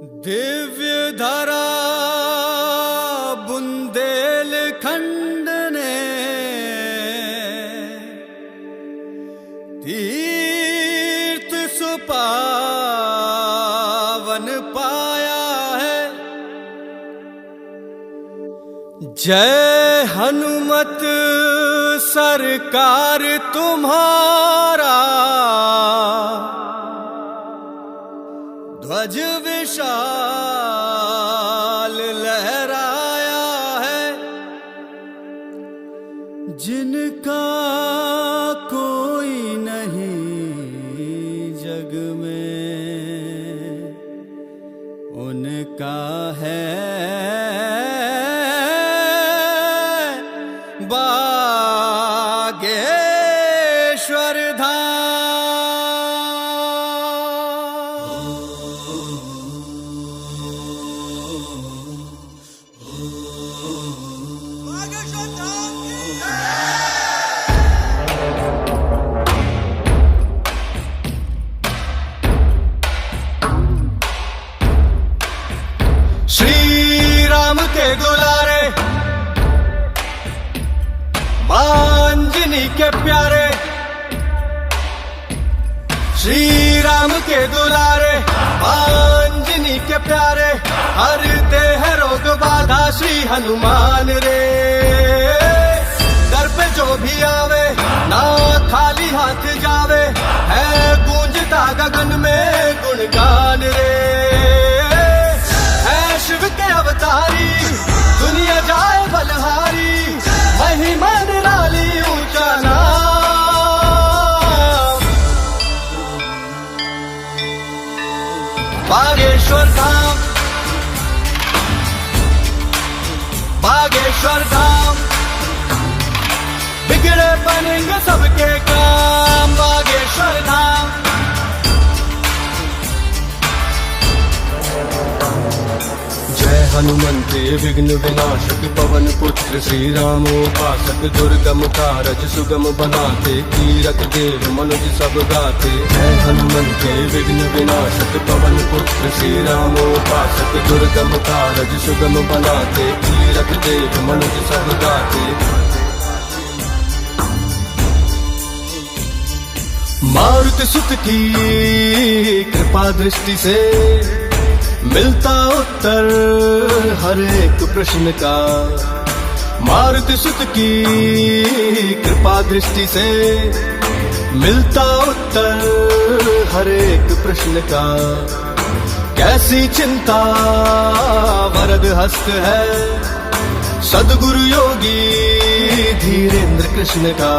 दिव्य धरा बुंदेलखंड ने तीर्थ सुपावन पाया है। जय हनुमत सरकार तुम्हारा, ध्वज विशाल लहराया है। जिनका कोई नहीं जग में, उनका है बागेश्वर धाम। श्री राम के दुलारे, अंजनी के प्यारे। श्री राम के दुलारे, अंजनी के प्यारे। हरते हैं रोग बाधा श्री हनुमान रे। दर पे जो भी आवे ना खाली हाथ जावे, है गूंजता गगन में गुणगान रे। शिव के अवतारी, दुनिया जाए बलहारी। महिमा निराली ऊंचा नाम, बागेश्वर धाम। बागेश्वर धाम, बिगड़े बनेंगे सबके काम। बागेश्वर धाम, हनुमंते विघ्न विनाशक पवन पुत्र श्री रामोपासक। दुर्गम कारज सुगम बनाते, कीरत देव मनुज सब गाते। जय हनुमंते विघ्न विनाशक पवन पुत्र श्री रामोपासक। दुर्गम कारज सुगम बनाते, कीरत देव मनुज सब गाते। मारुति सुत की कृपा दृष्टि से मिलता उत्तर हर एक प्रश्न का। मारुति सुत की कृपा दृष्टि से मिलता उत्तर हर एक प्रश्न का। कैसी चिंता वरद हस्त है सदगुरु योगी धीरेन्द्र कृष्ण का।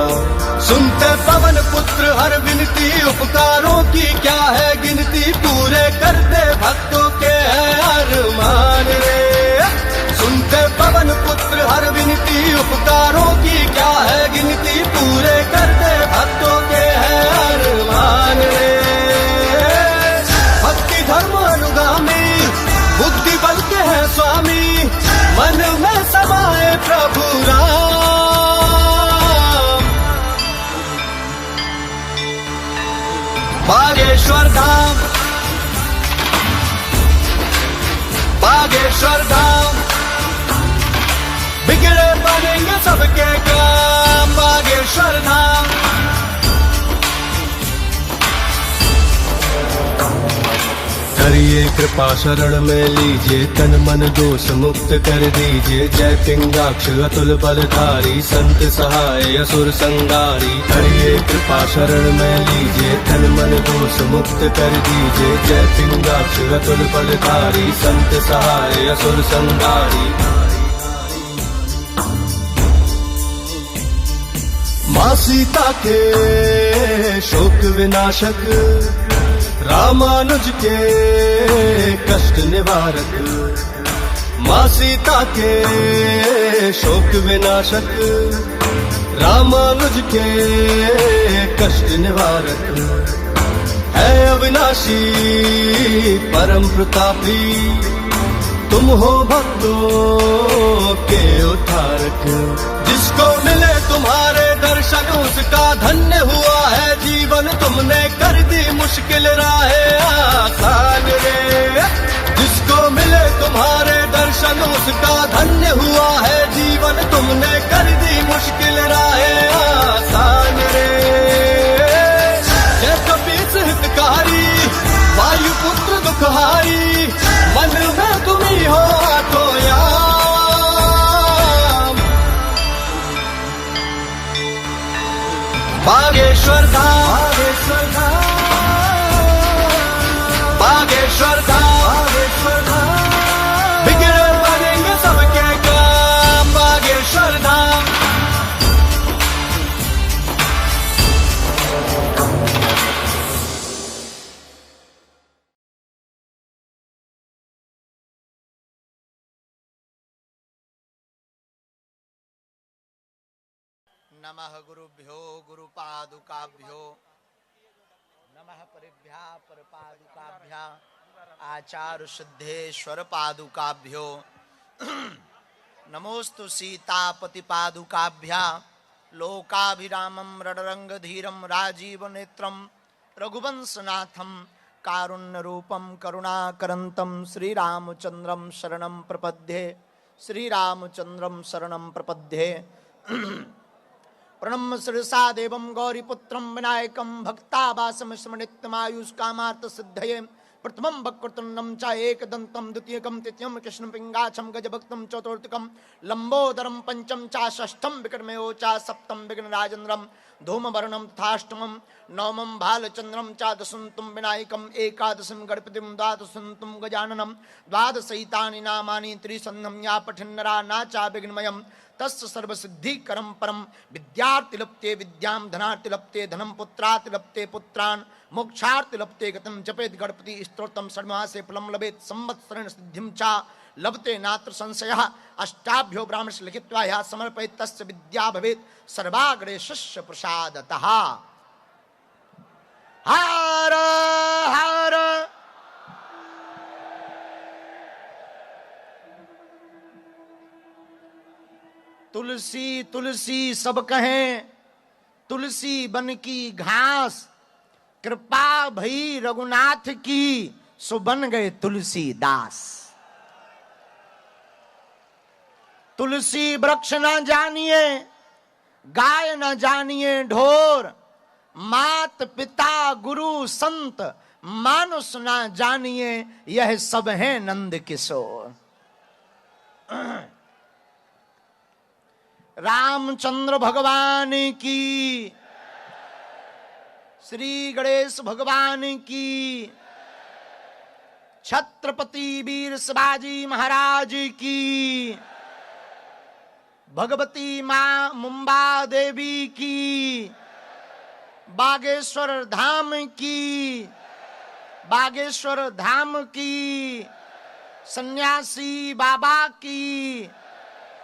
सुनते पवन पुत्र हर विनती, उपकारों की क्या है गिनती। पूरे करते भक्तों के है अरमान रे। सुनते पवन पुत्र हर विनती, उपकारों की क्या है गिनती। पूरे करते भक्तों के है अरमान रे। भक्ति धर्म अनुगामी, बुद्धि बल के है स्वामी। मन में समाए प्रभु राम। बागेश्वर धाम, बागेश्वर धाम, बिगड़े बनेंगे सबके काम। बागेश्वर धाम, करिए कृपा शरण में लीजिए। तन मन दोष मुक्त कर दीजिए। जय पिंगाक्ष अतुल बलधारी, संत सहाय असुर संगारी। करिए कृपा शरण में लीजिए। तन मन दोष मुक्त कर दीजिए। जय पिंगाक्ष अतुल बलधारी, संत सहाय असुर संगारी। माँ सीता के शोक विनाशक, रामानुज के कष्ट निवारक। माँ सीता के शोक विनाशक, रामानुज के कष्ट निवारक। है अविनाशी परम प्रतापी, तुम हो भक्तों के उद्धारक। जिसको मिले तुम्हारे दर्शन उसका धन्य हुआ है जीवन, तुमने कर दी मुश्किल राहें आसान रे। जिसको उसका धन्य हुआ है जीवन, तुमने कर दी मुश्किल राहें आसान रे। जय कपीस हितकारी, वायुपुत्र दुखहारी, मन में तुम्ही हो तो याम। बागेश्वर धाम, बागेश्वर धाम, बागेश्वर धाम, बागेश्वर धाम, बिगड़े बनेंगे सबके काम, बागेश्वर धाम। नमः गुरुभ्यो गुरुपादुकाभ्यो नमः परिभ्या परपादुकाभ्या आचार्य सिद्धेश्वर पादुकाभ्यो नमोस्तु सीतापति पादुकाभ्या लोकाभिरामं रणरंगधीरं राजीव नेत्रं रघुवंशनाथं कारुण्यरूपं करुणाकरन्तं श्रीरामचन्द्रं शरणं प्रपद्ये, श्रीरामचन्द्रं शरणं प्रपद्ये। प्रणम्य शिरसा देवं गौरीपुत्रं विनायकं भक्तावासं स्मृतिमायुष्कामार्थ सिद्धये। प्रथमं वक्रतुण्डं च एकदन्तं, द्वितीयकं तृतीयं कृष्णं पिङ्गाक्षं गजभक्तं चतुर्थकं लम्बोदरं पंचम च षष्ठं विक्रमयो च सप्तम विघ्नराजेन्द्रं धूमवर्णं तथाष्टमं नवमं भालचन्द्रं च दशन्तं विनायकं एकादशं गणपतिं द्वादशन्तं गजाननं द्वादशैतानि नामानि त्रिसन्ध्यं या पठन्नरा न च विघ्नमयं तस्य सर्वसिद्धिकरं परं। विद्यार्थि लप्ते विद्यां, धनार्थि लप्ते धनं, पुत्रार्थि लप्ते पुत्रान्, मोक्षार्थि लप्ते गतं। जपेत् गणपति स्तोत्रं षण्मासे फलं लभेत्, संवत्सरेण सिद्धिं च लभते नात्र संशयः। अष्टाभ्यो ब्राह्मणस्य लिखित्वा ह्यः समर्पयेत् तस्य विद्या भवेत् सर्वाग्रे शिष्य प्रसादतः। हर हर तुलसी तुलसी सब कहें, तुलसी बन की घास, कृपा भई रघुनाथ की, सो बन गए तुलसीदास। तुलसी वृक्ष न जानिए, गाय न जानिए ढोर, मात पिता गुरु संत मानुष न जानिए, यह सब है नंद किशोर। रामचंद्र भगवान की, श्री गणेश भगवान की, छत्रपति वीर शिवाजी महाराज की, भगवती मां मुंबा देवी की, बागेश्वर धाम की, बागेश्वर धाम की, सन्यासी बाबा की,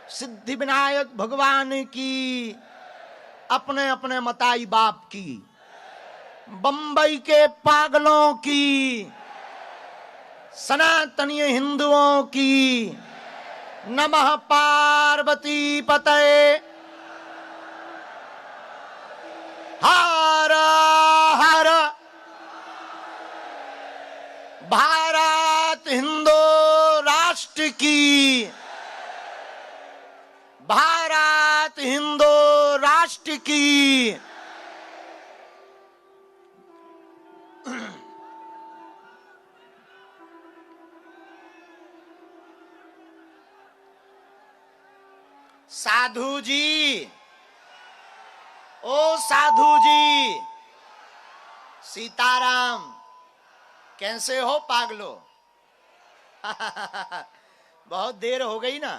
सिद्धि विनायक भगवान की, अपने अपने मताई बाप की, बंबई के पागलों की, सनातनीय हिंदुओं की। नमः पार्वती पतये हर हर। भारत हिंदू राष्ट्र की, भारत हिंदू राष्ट्र की। साधु जी, ओ साधु जी, सीताराम, कैसे हो पागलो? बहुत देर हो गई ना,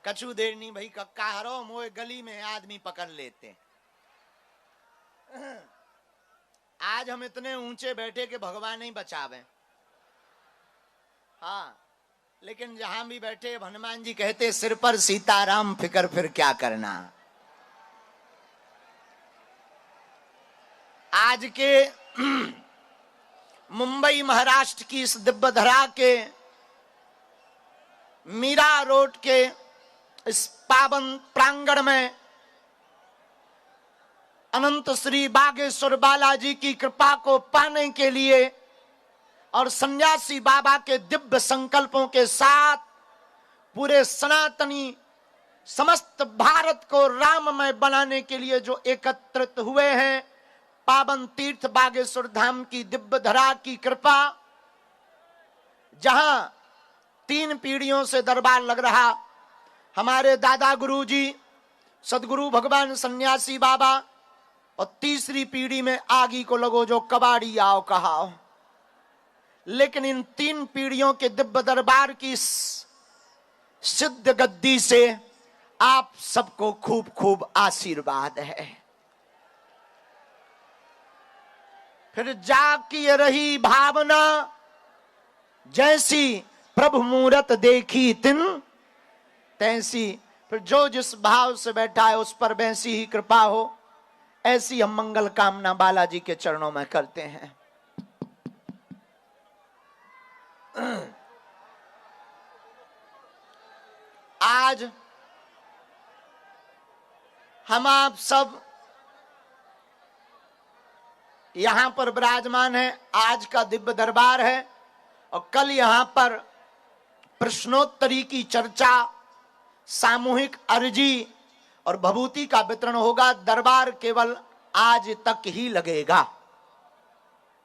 कछु देर नहीं भाई, कक्का हरो मोए गली में आदमी पकड़ लेते। आज हम इतने ऊंचे बैठे कि भगवान ही बचावे। हाँ, लेकिन जहां भी बैठे हनुमान जी कहते सिर पर सीताराम फिकर फिर क्या करना। आज के मुंबई महाराष्ट्र की इस दिव्य धरा के मीरा रोड के इस पावन प्रांगण में अनंत श्री बागेश्वर बालाजी की कृपा को पाने के लिए और सन्यासी बाबा के दिव्य संकल्पों के साथ पूरे सनातनी समस्त भारत को राममय बनाने के लिए जो एकत्रित हुए हैं, पावन तीर्थ बागेश्वर धाम की दिव्य धरा की कृपा, जहां 3 पीढ़ियों से दरबार लग रहा, हमारे दादा गुरु जी सदगुरु भगवान सन्यासी बाबा, और तीसरी पीढ़ी में आगी को लगो जो कबाड़ी आओ कहाओ। लेकिन इन 3 पीढ़ियों के दिव्य दरबार की सिद्ध गद्दी से आप सबको खूब खूब आशीर्वाद है। फिर जाकी रही भावना, जैसी प्रभु मूरत देखी तिन तैसी। फिर जो जिस भाव से बैठा है उस पर वैसी ही कृपा हो, ऐसी हम मंगल कामना बालाजी के चरणों में करते हैं। आज हम आप सब यहां पर विराजमान हैं। आज का दिव्य दरबार है और कल यहां पर प्रश्नोत्तरी की चर्चा, सामूहिक अर्जी और भभूति का वितरण होगा। दरबार केवल आज तक ही लगेगा,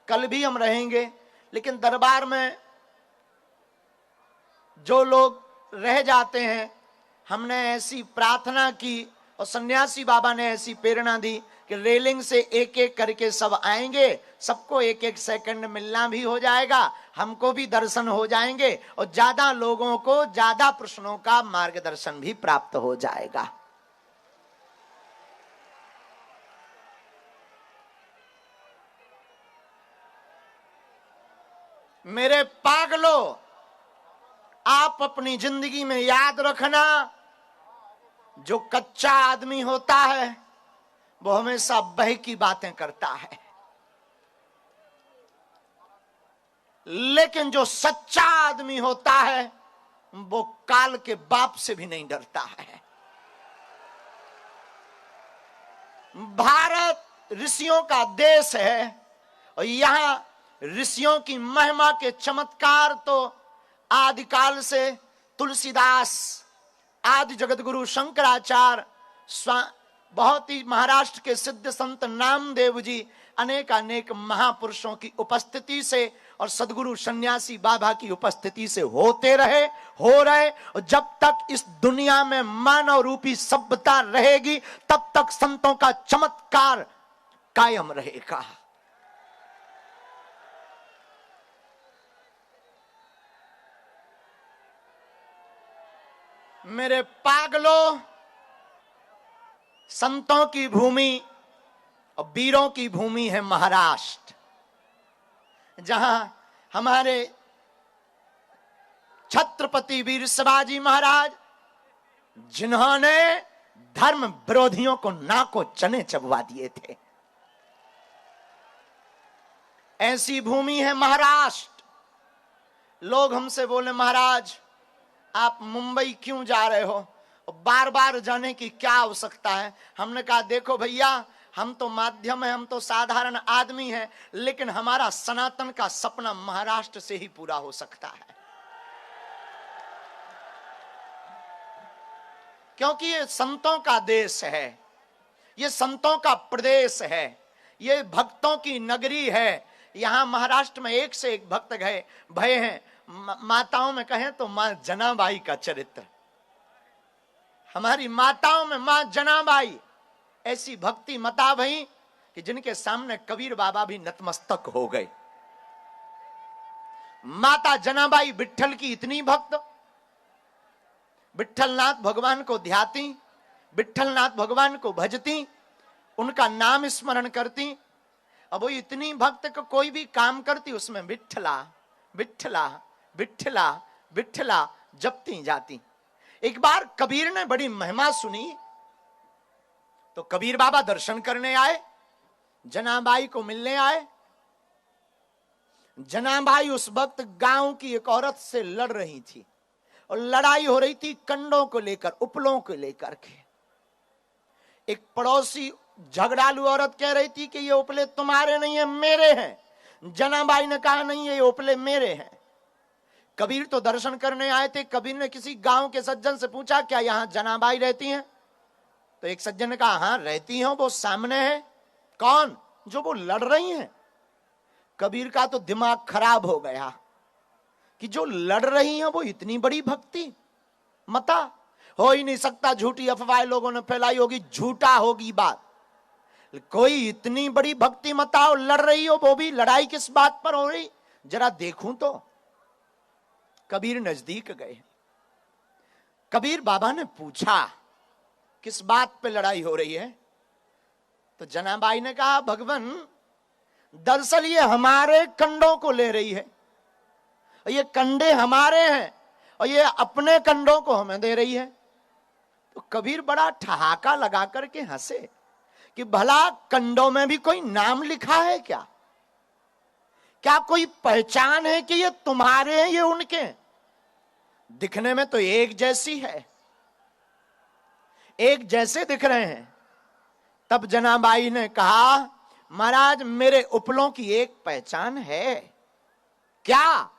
कल भी हम रहेंगे। लेकिन दरबार में जो लोग रह जाते हैं, हमने ऐसी प्रार्थना की और सन्यासी बाबा ने ऐसी प्रेरणा दी कि रेलिंग से एक एक करके सब आएंगे, सबको एक एक सेकंड मिलना भी हो जाएगा, हमको भी दर्शन हो जाएंगे और ज्यादा लोगों को ज्यादा प्रश्नों का मार्गदर्शन भी प्राप्त हो जाएगा। मेरे पागलों, आप अपनी जिंदगी में याद रखना, जो कच्चा आदमी होता है वो हमेशा बह की बातें करता है, लेकिन जो सच्चा आदमी होता है वो काल के बाप से भी नहीं डरता है। भारत ऋषियों का देश है और यहां ऋषियों की महिमा के चमत्कार तो आदिकाल से तुलसीदास, आदि जगतगुरु शंकराचार्य, बहुत ही महाराष्ट्र के सिद्ध संत नामदेव जी, अनेक अनेक महापुरुषों की उपस्थिति से और सदगुरु सन्यासी बाबा की उपस्थिति से होते रहे, हो रहे। और जब तक इस दुनिया में मानव रूपी सभ्यता रहेगी तब तक संतों का चमत्कार कायम रहेगा। मेरे पागलों, संतों की भूमि और वीरों की भूमि है महाराष्ट्र, जहां हमारे छत्रपति वीर शिवाजी महाराज, जिन्होंने धर्म विरोधियों को नाको चने चबवा दिए थे, ऐसी भूमि है महाराष्ट्र। लोग हमसे बोले, महाराज आप मुंबई क्यों जा रहे हो, बार बार जाने की क्या आवश्यकता है। हमने कहा देखो भैया, हम तो माध्यम है, हम तो साधारण आदमी हैं, लेकिन हमारा सनातन का सपना महाराष्ट्र से ही पूरा हो सकता है, क्योंकि ये संतों का देश है, ये संतों का प्रदेश है, ये भक्तों की नगरी है। यहां महाराष्ट्र में एक से एक भक्त गए भय हैं। माताओं में कहें तो मां जनाबाई का चरित्र, हमारी माताओं में मां जनाबाई ऐसी भक्ति मता भई कि जिनके सामने कबीर बाबा भी नतमस्तक हो गए। माता जनाबाई विट्ठल की इतनी भक्त, विट्ठलनाथ भगवान को ध्याती, विट्ठलनाथ भगवान को भजती, उनका नाम स्मरण करती। अब वो इतनी भक्त को कोई भी काम करती उसमें विट्ठला विट्ठला विट्ठला विट्ठला जपती जाती। एक बार कबीर ने बड़ी महिमा सुनी तो कबीर बाबा दर्शन करने आए, जनाबाई को मिलने आए। जनाबाई उस वक्त गांव की एक औरत से लड़ रही थी और लड़ाई हो रही थी कंडों को लेकर, उपलों को लेकर के। एक पड़ोसी झगड़ालू औरत कह रही थी कि ये उपले तुम्हारे नहीं है, मेरे हैं। जनाबाई ने कहा नहीं, ये उपले मेरे हैं। कबीर तो दर्शन करने आए थे। कबीर ने किसी गांव के सज्जन से पूछा, क्या यहां जनाबाई रहती हैं? तो एक सज्जन ने कहा, हां रहती हैं, वो सामने है। कौन? जो वो लड़ रही हैं। कबीर का तो दिमाग खराब हो गया कि जो लड़ रही हैं वो इतनी बड़ी भक्ति मता हो ही नहीं सकता। झूठी अफवाह लोगों ने फैलाई होगी, झूठा होगी बात। कोई इतनी बड़ी भक्ति मता हो, लड़ रही हो, वो भी लड़ाई किस बात पर हो रही, जरा देखूं तो। कबीर नजदीक गए। कबीर बाबा ने पूछा, किस बात पे लड़ाई हो रही है? तो जनाबाई ने कहा, भगवान दरअसल ये हमारे कंडों को ले रही है, ये कंडे हमारे हैं और ये अपने कंडों को हमें दे रही है। तो कबीर बड़ा ठहाका लगा करके हंसे कि भला कंडों में भी कोई नाम लिखा है क्या? क्या कोई पहचान है कि ये तुम्हारे हैं, ये उनके हैं? दिखने में तो एक जैसी है, एक जैसे दिख रहे हैं। तब जनाबाई ने कहा, महाराज मेरे उपलों की एक पहचान है। क्या?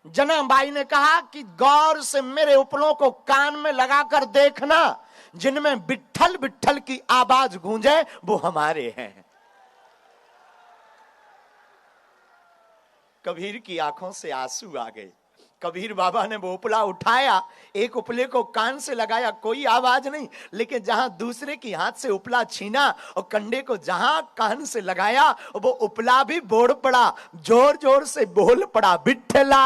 जनाबाई ने कहा कि गौर से मेरे उपलों को कान में लगाकर देखना, जिनमें विट्ठल विट्ठल की आवाज गूंजे वो हमारे हैं। कबीर की आंखों से आंसू आ गए। कबीर बाबा ने वो उपला उठाया, एक उपले को कान से लगाया, कोई आवाज नहीं, लेकिन जहां दूसरे की हाथ से उपला छीना और कंडे को जहां कान से लगाया, वो उपला भी बोल पड़ा, जोर जोर से बोल पड़ा, विट्ठला।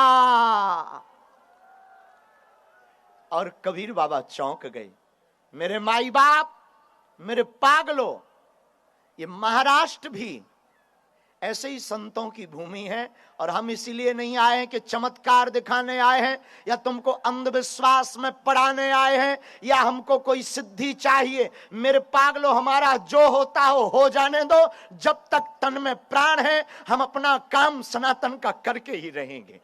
और कबीर बाबा चौंक गए। मेरे माई बाप, मेरे पागलों, ये महाराष्ट्र भी ऐसे ही संतों की भूमि है, और हम इसीलिए नहीं आए हैं कि चमत्कार दिखाने आए हैं, या तुमको अंधविश्वास में पढ़ाने आए हैं, या हमको कोई सिद्धि चाहिए। मेरे पागलों, हमारा जो होता हो जाने दो। जब तक तन में प्राण है, हम अपना काम सनातन का करके ही रहेंगे।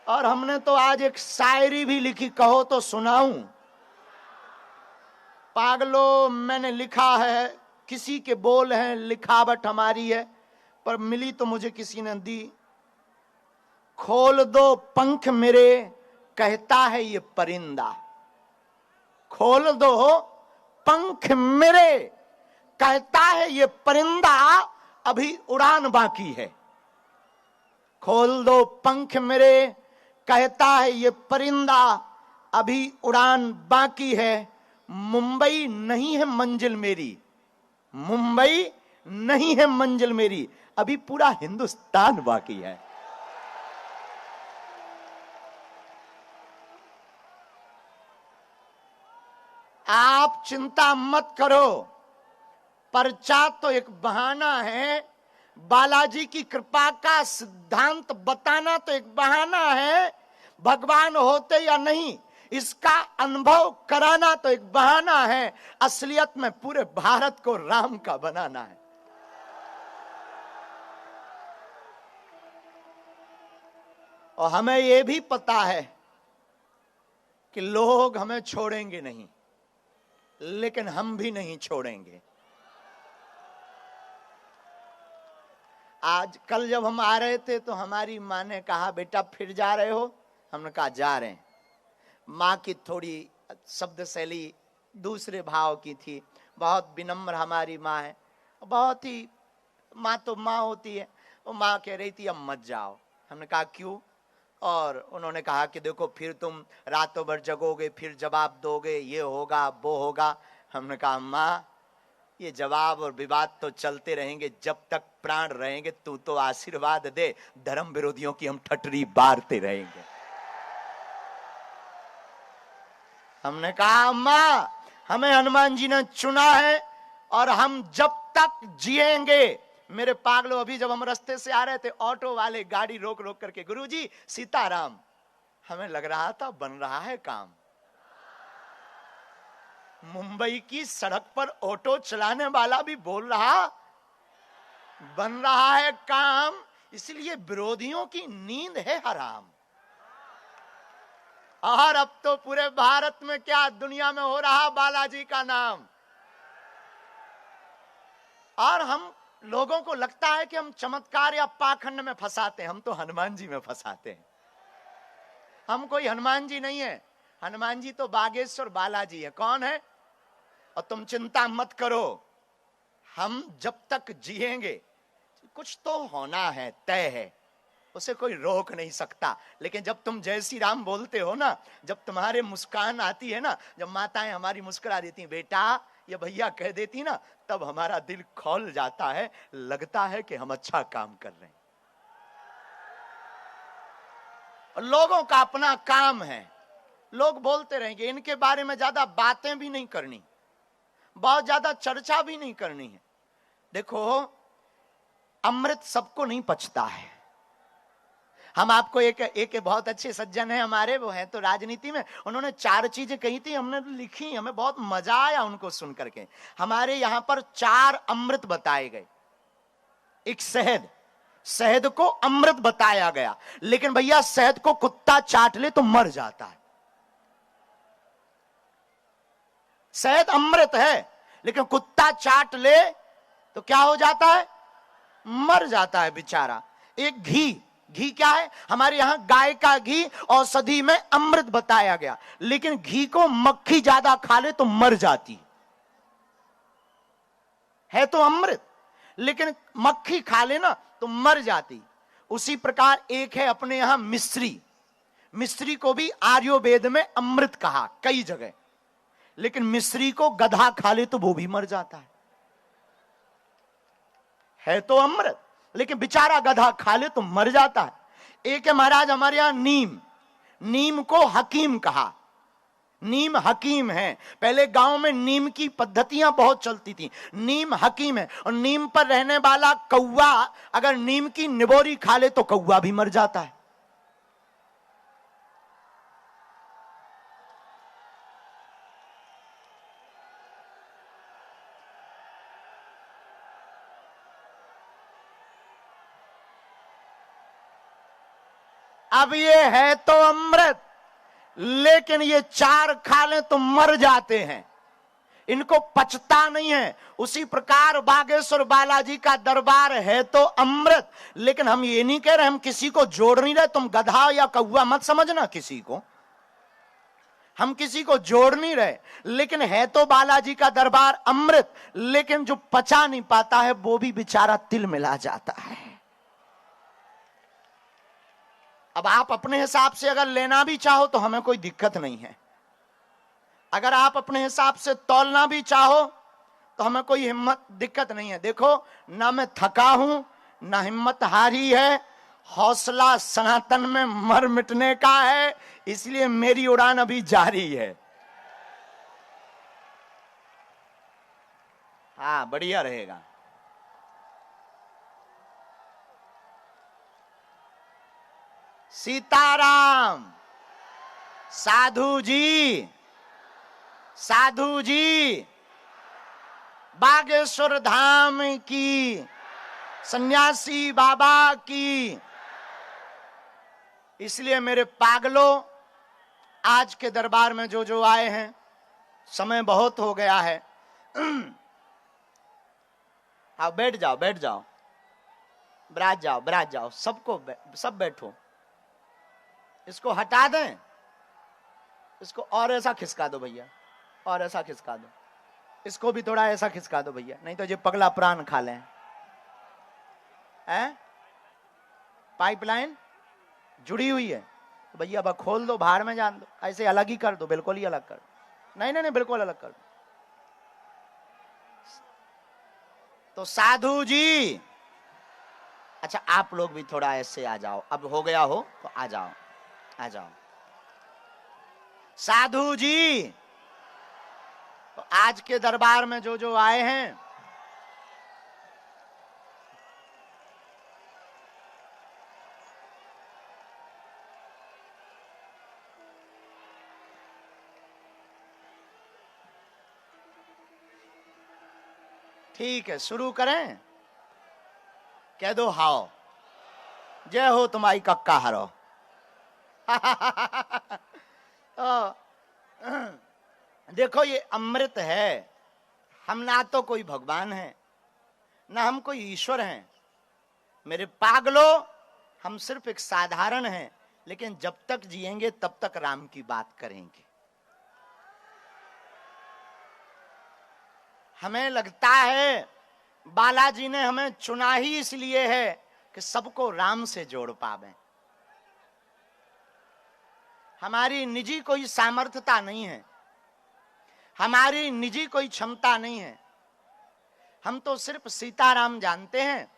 और हमने तो आज एक शायरी भी लिखी, कहो तो सुनाऊं? पागलों, मैंने लिखा है, किसी के बोल हैं, लिखावट हमारी है, पर मिली तो मुझे किसी ने दी। खोल दो पंख मेरे, कहता है ये परिंदा। खोल दो पंख मेरे, कहता है ये परिंदा, अभी उड़ान बाकी है। खोल दो पंख मेरे, कहता है ये परिंदा, अभी उड़ान बाकी है। मुंबई नहीं है मंजिल मेरी, मुंबई नहीं है मंजिल मेरी, अभी पूरा हिंदुस्तान बाकी है। आप चिंता मत करो, पर्चा तो एक बहाना है, बालाजी की कृपा का सिद्धांत बताना तो एक बहाना है, भगवान होते या नहीं इसका अनुभव कराना तो एक बहाना है, असलियत में पूरे भारत को राम का बनाना है। और हमें यह भी पता है कि लोग हमें छोड़ेंगे नहीं, लेकिन हम भी नहीं छोड़ेंगे। आज कल जब हम आ रहे थे तो हमारी माँ ने कहा, बेटा फिर जा रहे हो? हमने कहा जा रहे हैं। माँ की थोड़ी शब्द शैली दूसरे भाव की थी, बहुत विनम्र हमारी माँ है, बहुत ही, माँ तो माँ होती है। वो माँ कह रही थी अब मत जाओ। हमने कहा क्यों? और उन्होंने कहा कि देखो फिर तुम रातों भर जगोगे, फिर जवाब दोगे, ये होगा वो होगा। हमने कहा माँ ये जवाब और विवाद तो चलते रहेंगे जब तक प्राण रहेंगे, तू तो आशीर्वाद दे, धर्म विरोधियों की हम ठटरी बारते रहेंगे। हमने कहा माँ हमें हनुमान जी ने चुना है और हम जब तक जिएंगे। मेरे पागलों, अभी जब हम रास्ते से आ रहे थे, ऑटो वाले गाड़ी रोक रोक करके, गुरुजी सीताराम। हमें लग रहा था बन रहा है काम। मुंबई की सड़क पर ऑटो चलाने वाला भी बोल रहा बन रहा है काम, इसलिए विरोधियों की नींद है हराम। और अब तो पूरे भारत में क्या दुनिया में हो रहा बालाजी का नाम। और हम लोगों को लगता है कि हम चमत्कार या पाखंड में फंसाते हैं, हम तो हनुमान जी में फंसाते हैं। हम कोई हनुमान जी नहीं है, हनुमान जी तो बागेश्वर बालाजी है। कौन है? और तुम चिंता मत करो, हम जब तक जिएंगे कुछ तो होना है, तय है, उसे कोई रोक नहीं सकता। लेकिन जब तुम जय श्री राम बोलते हो ना, जब तुम्हारे मुस्कान आती है ना, जब माताएं हमारी मुस्कुरा देती बेटा ये भैया कह देती ना, तब हमारा दिल खौल जाता है, लगता है कि हम अच्छा काम कर रहे हैं। और लोगों का अपना काम है, लोग बोलते रहेंगे, इनके बारे में ज्यादा बातें भी नहीं करनी, बहुत ज्यादा चर्चा भी नहीं करनी है। देखो अमृत सबको नहीं पचता है। हम आपको एक बहुत अच्छे सज्जन हैं हमारे, वो हैं तो राजनीति में, उन्होंने 4 चीजें कही थी, हमने लिखी, हमें बहुत मजा आया उनको सुन करके। हमारे यहां पर 4 अमृत बताए गए। एक शहद, शहद को अमृत बताया गया, लेकिन भैया शहद को कुत्ता चाट ले तो मर जाता है। शहद अमृत है, लेकिन कुत्ता चाट ले तो क्या हो जाता है? मर जाता है बेचारा। एक घी, घी क्या है? हमारे यहां गाय का घी औषधि में अमृत बताया गया, लेकिन घी को मक्खी ज्यादा खा ले तो मर जाती है तो अमृत, लेकिन मक्खी खा ले ना तो मर जाती। उसी प्रकार एक है अपने यहां मिश्री, मिश्री को भी आयुर्वेद में अमृत कहा कई जगह, लेकिन मिश्री को गधा खा ले तो वो भी मर जाता है तो अमृत, लेकिन बेचारा गधा खा ले तो मर जाता है। एक है महाराज हमारे यहां नीम, नीम को हकीम कहा, नीम हकीम है। पहले गांव में नीम की पद्धतियां बहुत चलती थी, नीम हकीम है। और नीम पर रहने वाला कौवा अगर नीम की निबोरी खा ले तो कौवा भी मर जाता है। अब ये है तो अमृत, लेकिन ये 4 खा लें तो मर जाते हैं, इनको पचता नहीं है। उसी प्रकार बागेश्वर बालाजी का दरबार है तो अमृत, लेकिन हम ये नहीं कह रहे, हम किसी को जोड़ नहीं रहे, तुम गधा या कौवा मत समझना किसी को, हम किसी को जोड़ नहीं रहे, लेकिन है तो बालाजी का दरबार अमृत, लेकिन जो पचा नहीं पाता है वो भी बेचारा तिल मिला जाता है। अब आप अपने हिसाब से अगर लेना भी चाहो तो हमें कोई दिक्कत नहीं है, अगर आप अपने हिसाब से तौलना भी चाहो तो हमें कोई दिक्कत नहीं है। देखो ना मैं थका हूं ना हिम्मत हारी है, हौसला सनातन में मर मिटने का है, इसलिए मेरी उड़ान अभी जारी है। हाँ बढ़िया रहेगा। सीताराम। साधु जी, साधु जी, बागेश्वर धाम की, सन्यासी बाबा की। इसलिए मेरे पागलों, आज के दरबार में जो जो आए हैं, समय बहुत हो गया है। हाँ बैठ जाओ, बैठ जाओ, बिराज जाओ, बिराज जाओ, सबको सब बैठो। इसको हटा दें, इसको और ऐसा खिसका दो भैया, और ऐसा खिसका दो, इसको भी थोड़ा ऐसा खिसका दो भैया, नहीं तो ये पगला प्राण खा लें। पाइपलाइन जुड़ी हुई है तो भैया अब खोल दो, बाहर में जान दो, ऐसे अलग ही कर दो, बिल्कुल ही अलग कर दो। नहीं नहीं नहीं, बिल्कुल अलग कर दो। तो साधु जी, अच्छा आप लोग भी थोड़ा ऐसे आ जाओ, अब हो गया हो तो आ जाओ, आ जाओ। साधु जी, तो आज के दरबार में जो जो आए हैं, ठीक है शुरू करें। कह दो हाओ, जय हो तुम्हारी कक्का हरो। तो देखो ये अमृत है, हम ना तो कोई भगवान है ना हम कोई ईश्वर हैं। मेरे पागलों, हम सिर्फ एक साधारण हैं, लेकिन जब तक जिएंगे तब तक राम की बात करेंगे। हमें लगता है बालाजी ने हमें चुना ही इसलिए है कि सबको राम से जोड़ पावे। हमारी निजी कोई सामर्थ्यता नहीं है, हमारी निजी कोई क्षमता नहीं है। हम तो सिर्फ सीताराम जानते हैं,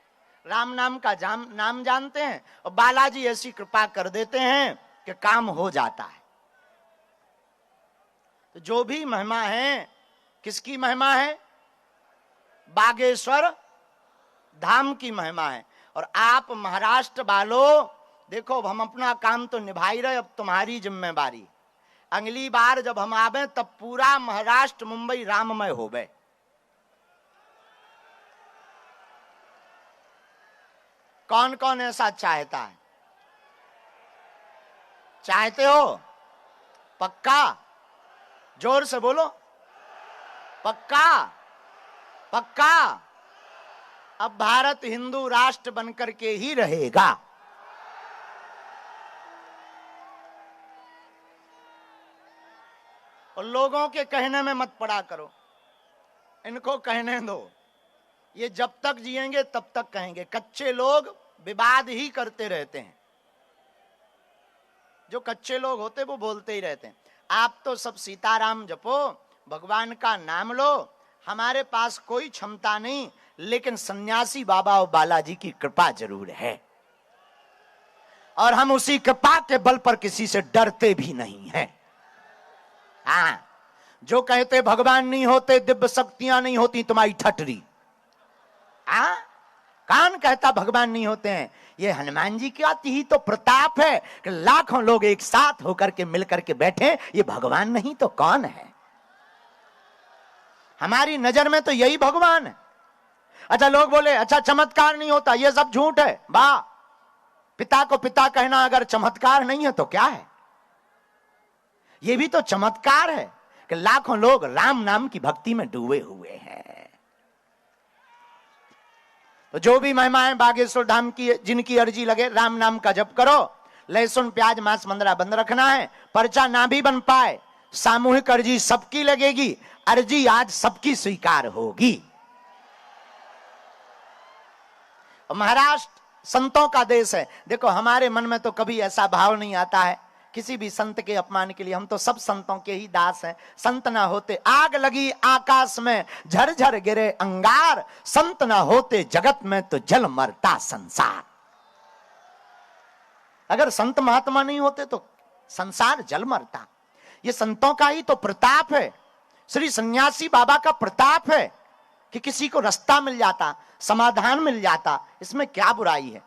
राम नाम का नाम जानते हैं, और बालाजी ऐसी कृपा कर देते हैं कि काम हो जाता है। तो जो भी महिमा है, किसकी महिमा है? बागेश्वर धाम की महिमा है। और आप महाराष्ट्र वालों, देखो हम अपना काम तो निभा ही रहे, अब तुम्हारी जिम्मेवारी। अगली बार जब हम आवे तब पूरा महाराष्ट्र मुंबई राममय होवे। कौन कौन ऐसा चाहता है? चाहते हो? पक्का? जोर से बोलो, पक्का? पक्का? अब भारत हिंदू राष्ट्र बनकर के ही रहेगा। और लोगों के कहने में मत पड़ा करो, इनको कहने दो। ये जब तक जिएंगे तब तक कहेंगे। कच्चे लोग विवाद ही करते रहते हैं, जो कच्चे लोग होते वो बोलते ही रहते हैं। आप तो सब सीताराम जपो, भगवान का नाम लो। हमारे पास कोई क्षमता नहीं, लेकिन सन्यासी बाबा और बालाजी की कृपा जरूर है, और हम उसी कृपा के बल पर किसी से डरते भी नहीं हैं। हाँ, जो कहते भगवान नहीं होते, दिव्य शक्तियां नहीं होती, तुम्हारी ठटरी। हाँ, कौन कहता भगवान नहीं होते हैं? ये हनुमान जी की ही तो प्रताप है कि लाखों लोग एक साथ होकर के मिलकर के बैठे। ये भगवान नहीं तो कौन है? हमारी नजर में तो यही भगवान है। अच्छा, लोग बोले अच्छा चमत्कार नहीं होता, ये सब झूठ है। वाह, पिता को पिता कहना अगर चमत्कार नहीं है तो क्या है? ये भी तो चमत्कार है कि लाखों लोग राम नाम की भक्ति में डूबे हुए हैं। तो जो भी महिमाएं बागेश्वर धाम की, जिनकी अर्जी लगे, राम नाम का जप करो। लहसुन प्याज मांस मंदरा बंद रखना है। पर्चा ना भी बन पाए, सामूहिक अर्जी सबकी लगेगी। अर्जी आज सबकी स्वीकार होगी। महाराष्ट्र संतों का देश है। देखो हमारे मन में तो कभी ऐसा भाव नहीं आता है किसी भी संत के अपमान के लिए। हम तो सब संतों के ही दास हैं। संत ना होते आग लगी आकाश में, झरझर गिरे अंगार। संत ना होते जगत में तो जल मरता संसार। अगर संत महात्मा नहीं होते तो संसार जल मरता। ये संतों का ही तो प्रताप है, श्री सन्यासी बाबा का प्रताप है कि किसी को रास्ता मिल जाता, समाधान मिल जाता। इसमें क्या बुराई है?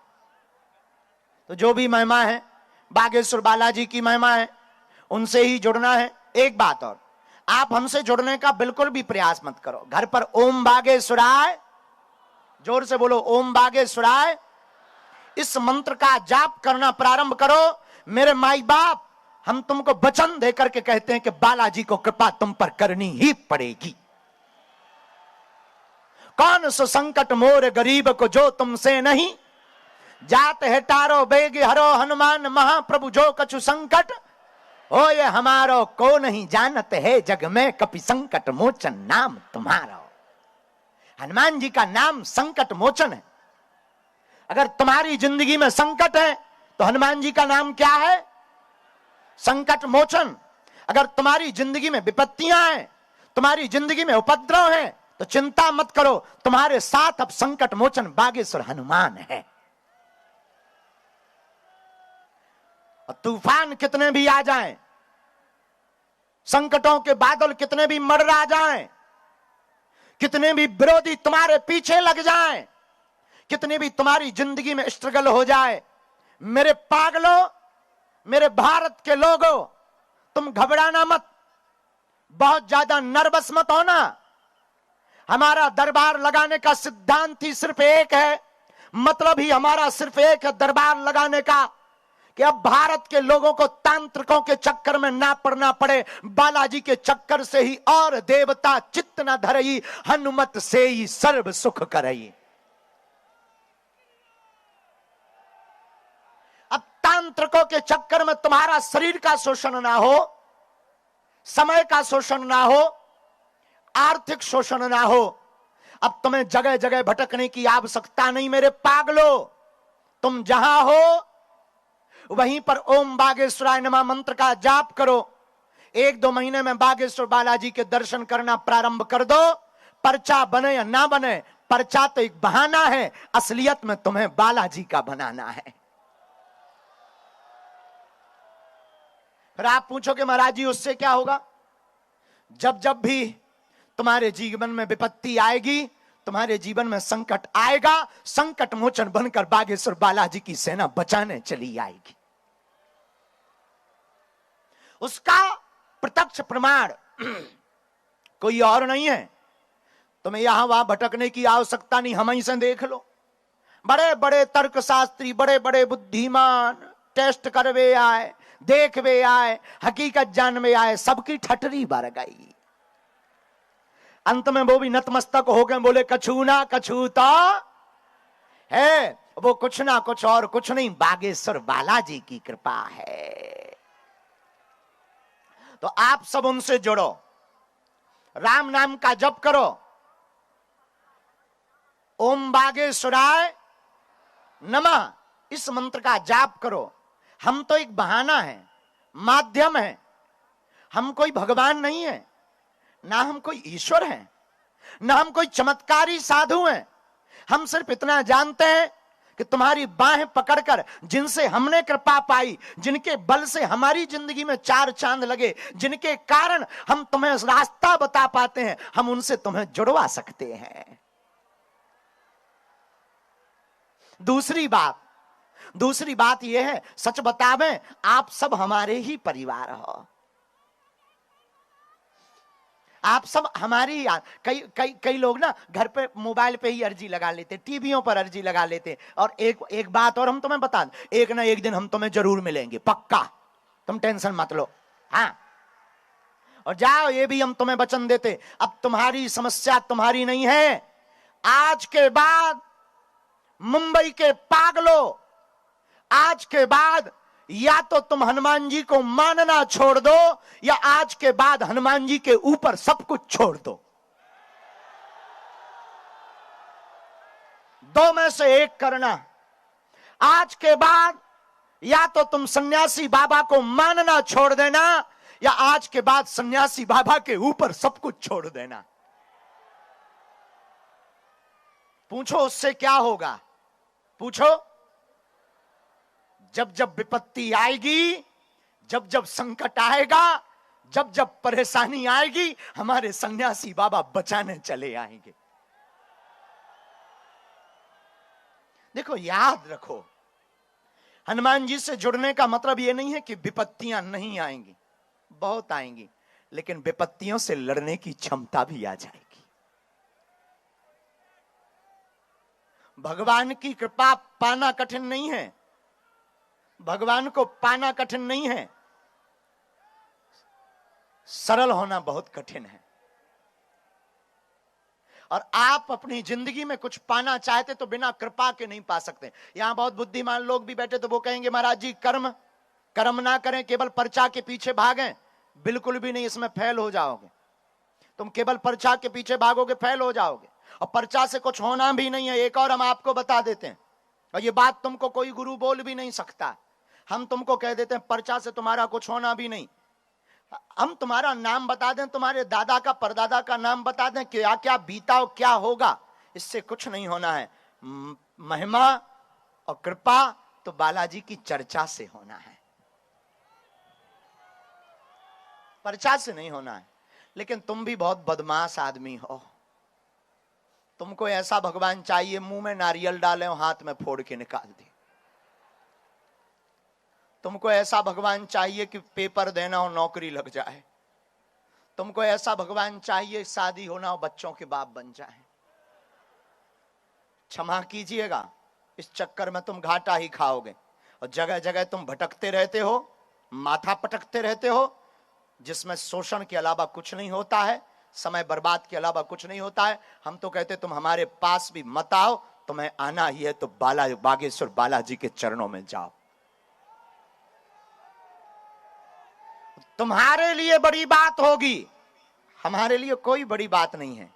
तो जो भी महिमा है, बागेश्वर बालाजी की महिमा है, उनसे ही जुड़ना है। एक बात और, आप हमसे जुड़ने का बिल्कुल भी प्रयास मत करो। घर पर ओम बागेश्वराय, जोर से बोलो ओम बागेश्वराय, इस मंत्र का जाप करना प्रारंभ करो। मेरे माई बाप, हम तुमको वचन देकर के कहते हैं कि बालाजी को कृपा तुम पर करनी ही पड़ेगी। कौन सो संकट मोर गरीब को जो तुमसे नहीं, जात है टारो बेग हरो हनुमान महाप्रभु जो कछु संकट हो ये हमारो। को नहीं जानत है जग में कपि संकट मोचन नाम तुम्हारा। हनुमान जी का नाम संकट मोचन है। अगर तुम्हारी जिंदगी में संकट है तो हनुमान जी का नाम क्या है? संकट मोचन। अगर तुम्हारी जिंदगी में विपत्तियां हैं, तुम्हारी जिंदगी में उपद्रव है, तो चिंता मत करो, तुम्हारे साथ अब संकट मोचन बागेश्वर हनुमान है। और तूफान कितने भी आ जाएं, संकटों के बादल कितने भी मंडरा जाएं, कितने भी विरोधी तुम्हारे पीछे लग जाएं, कितने भी तुम्हारी जिंदगी में स्ट्रगल हो जाए, मेरे पागलों, मेरे भारत के लोगों, तुम घबराना मत, बहुत ज्यादा नर्वस मत होना। हमारा दरबार लगाने का सिद्धांत ही सिर्फ एक है, मतलब ही हमारा सिर्फ एक है दरबार लगाने का, कि अब भारत के लोगों को तांत्रिकों के चक्कर में ना पड़ना पड़े, बालाजी के चक्कर से ही और देवता चित्त न धरई, हनुमत से ही सर्व सुख करई। मंत्रकों के चक्कर में तुम्हारा शरीर का शोषण ना हो, समय का शोषण ना हो, आर्थिक शोषण ना हो। अब तुम्हें जगह जगह भटकने की आवश्यकता नहीं मेरे पागलो। तुम जहां हो वहीं पर ओम बागेश्वराय नमः मंत्र का जाप करो। 1-2 महीने में बागेश्वर बालाजी के दर्शन करना प्रारंभ कर दो। पर्चा बने या ना बने, पर्चा तो एक बहाना है, असलियत में तुम्हें बालाजी का बनाना है। फिर आप पूछोगे महाराज जी उससे क्या होगा? जब जब भी तुम्हारे जीवन में विपत्ति आएगी, तुम्हारे जीवन में संकट आएगा, संकट मोचन बनकर बागेश्वर बालाजी की सेना बचाने चली आएगी। उसका प्रत्यक्ष प्रमाण कोई और नहीं है। तुम्हें यहां वहां भटकने की आवश्यकता नहीं, हम ही से देख लो। बड़े बड़े तर्कशास्त्री, बड़े बड़े बुद्धिमान टेस्ट करवे आए, देखवे आए, हकीकत जानवे आए, सबकी ठटरी भर गई। अंत में वो भी नतमस्तक हो गए, बोले कछु ना कछु तो है। वो कुछ ना कुछ और कुछ नहीं, बागेश्वर बालाजी की कृपा है। तो आप सब उनसे जुड़ो, राम नाम का जप करो, ओम बागेश्वराय नमः इस मंत्र का जाप करो। हम तो एक बहाना है, माध्यम है। हम कोई भगवान नहीं है, ना हम कोई ईश्वर हैं, ना हम कोई चमत्कारी साधु हैं। हम सिर्फ इतना जानते हैं कि तुम्हारी बाहें पकड़कर जिनसे हमने कृपा पाई, जिनके बल से हमारी जिंदगी में 4 चांद लगे, जिनके कारण हम तुम्हें रास्ता बता पाते हैं, हम उनसे तुम्हें जुड़वा सकते हैं। दूसरी बात यह है, सच बतावें, आप सब हमारे ही परिवार हो। आप सब हमारी कई लोग ना घर पे मोबाइल पे ही अर्जी लगा लेते, टीवियों पर अर्जी लगा लेते। और एक बात और हम तुम्हें बता दें, एक ना एक दिन हम तुम्हें जरूर मिलेंगे, पक्का, तुम टेंशन मत लो। हाँ, और जाओ, ये भी हम तुम्हें वचन देते, अब तुम्हारी समस्या तुम्हारी नहीं है। आज के बाद मुंबई के पागलों, आज के बाद या तो तुम हनुमान जी को मानना छोड़ दो, या आज के बाद हनुमान जी के ऊपर सब कुछ छोड़ दो। 2 में से एक करना। आज के बाद या तो तुम सन्यासी बाबा को मानना छोड़ देना, या आज के बाद सन्यासी बाबा के ऊपर सब कुछ छोड़ देना। पूछो उससे क्या होगा? पूछो। जब जब विपत्ति आएगी, जब जब संकट आएगा, जब जब परेशानी आएगी, हमारे सन्यासी बाबा बचाने चले आएंगे। देखो, याद रखो, हनुमान जी से जुड़ने का मतलब यह नहीं है कि विपत्तियां नहीं आएंगी, बहुत आएंगी, लेकिन विपत्तियों से लड़ने की क्षमता भी आ जाएगी। भगवान की कृपा पाना कठिन नहीं है, भगवान को पाना कठिन नहीं है, सरल होना बहुत कठिन है। और आप अपनी जिंदगी में कुछ पाना चाहते तो बिना कृपा के नहीं पा सकते। यहां बहुत बुद्धिमान लोग भी बैठे, तो वो कहेंगे महाराज जी कर्म ना करें, केवल पर्चा के पीछे भागें। बिल्कुल भी नहीं, इसमें फेल हो जाओगे। तुम केवल पर्चा के पीछे भागोगे, फेल हो जाओगे। और पर्चा से कुछ होना भी नहीं है। एक और हम आपको बता देते हैं, और ये बात तुमको कोई गुरु बोल भी नहीं सकता। हम तुमको कह देते हैं पर्चा से तुम्हारा कुछ होना भी नहीं। हम तुम्हारा नाम बता दें, तुम्हारे दादा का परदादा का नाम बता दें, क्या क्या बीता हो, क्या होगा, इससे कुछ नहीं होना है। महिमा और कृपा तो बालाजी की चर्चा से होना है, पर्चा से नहीं होना है। लेकिन तुम भी बहुत बदमाश आदमी हो। तुमको ऐसा भगवान चाहिए, मुंह में नारियल डाले और हाथ में फोड़ के निकाल दे। तुमको ऐसा भगवान चाहिए कि पेपर देना और नौकरी लग जाए। तुमको ऐसा भगवान चाहिए शादी होना और बच्चों के बाप बन जाए। क्षमा कीजिएगा, इस चक्कर में तुम घाटा ही खाओगे। और जगह जगह तुम भटकते रहते हो, माथा पटकते रहते हो, जिसमें शोषण के अलावा कुछ नहीं होता है, समय बर्बाद के अलावा कुछ नहीं होता है। हम तो कहते तुम हमारे पास भी मत आओ, तुम्हें आना ही है तो बागेश्वर बालाजी के चरणों में जाओ। तुम्हारे लिए बड़ी बात होगी, हमारे लिए कोई बड़ी बात नहीं है।